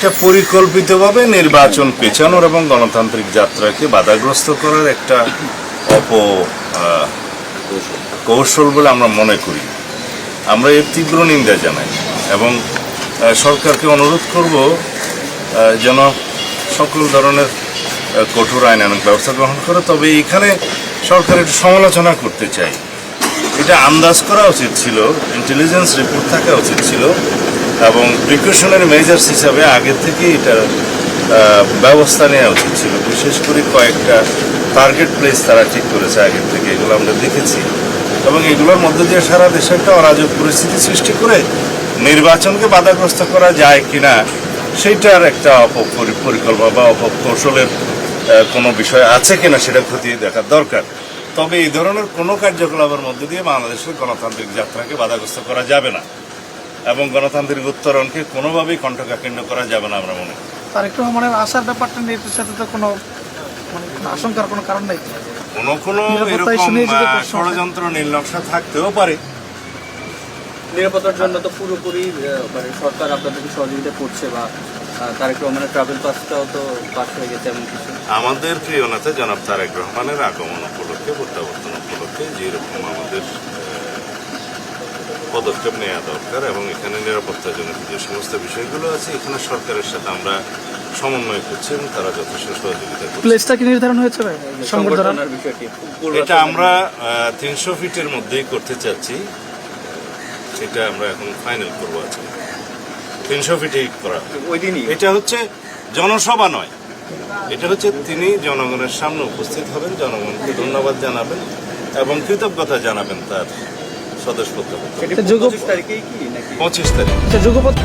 একটা পরিকল্পিতভাবে নির্বাচন পেছানোর এবং গণতান্ত্রিক যাত্রাকে বাধাগ্রস্ত করার একটা কৌশল বলে আমরা মনে করি। আমরা এর তীব্র নিন্দা জানাই এবং সরকারকে অনুরোধ করব যেন সকল ধরনের কঠোর আইনানুগ ব্যবস্থা গ্রহণ করে। তবে এখানে সরকার একটু সমালোচনা করতে চাই। এটা আন্দাজ করা উচিত ছিল, ইন্টেলিজেন্স রিপোর্ট থাকা উচিত ছিল এবং প্রিকশনারি মেজার্স হিসাবে আগে থেকে এটার ব্যবস্থা নেওয়া উচিত ছিল। বিশেষ করে কয়েকটা টার্গেট প্লেস তারা ঠিক করেছে আগের থেকে, এগুলো আমরা দেখেছি এবং এগুলোর মধ্যে দিয়ে সারা দেশে একটা অরাজক পরিস্থিতি সৃষ্টি করে নির্বাচনকে বাধাগ্রস্ত করা যায় কিনা সেইটার একটা পরিকল্পনা বা অপকৌশলের কোনো বিষয় আছে কিনা সেটা খতিয়ে দেখার দরকার। তবে এই ধরনের কোনো কার্যকলাপের মধ্যে দিয়ে বাংলাদেশের গণতান্ত্রিক যাত্রাকে বাধাগ্রস্ত করা যাবে না এবং গণতান্ত্রিক উত্তরণকে কোনোভাবেই কণ্ঠকাকীর্ণ করা যাবে না আমরা মনে করি। তারেক রহমানের আসার ব্যাপারটা নিয়ে এর সাথে তো কোনো আশঙ্কার কোনো কারণ নেই। কোনো এরকম ষড়যন্ত্র নীলনকশা থাকতেও পারে। নিরাপত্তার জন্য তো পুরোপুরি সরকার আপনাদেরকে সহযোগিতা করছে বা তারেক রহমানের ট্রাভেল পাসটাও তো পাস হয়ে গেছে এমন কিছু। আমাদের প্রিয় নেতা জনাব তারেক রহমানের আগমন উপলক্ষে, প্রত্যাবর্তন উপলক্ষে যেরকম আমাদের পদক্ষেপ নেওয়া দরকার এবং এখানে নিরাপত্তার জন্য যে সমস্ত বিষয়গুলো আছে এখানে সরকারের সাথে আমরা সমন্বয় করছি এবং তারা যথেষ্ট সহযোগিতা করছে। প্লেসটা কি নির্ধারণ হয়েছে সংবর্ধনার বিষয়টি এটা আমরা 300 ফিটের মধ্যেই করতে চাচ্ছি, সেটা আমরা এখন ফাইনাল করবো আজকে। 300 ফিটেই করা ওই দিনই। এটা হচ্ছে জনসভা নয়, এটা হচ্ছে তিনি জনগণের সামনে উপস্থিত হবেন, জনগণকে ধন্যবাদ জানাবেন এবং কৃতজ্ঞতা জানাবেন তার সদস্যপদ। 25 তারিখেই কি নাকি 25 তারিখ। যুগপৎ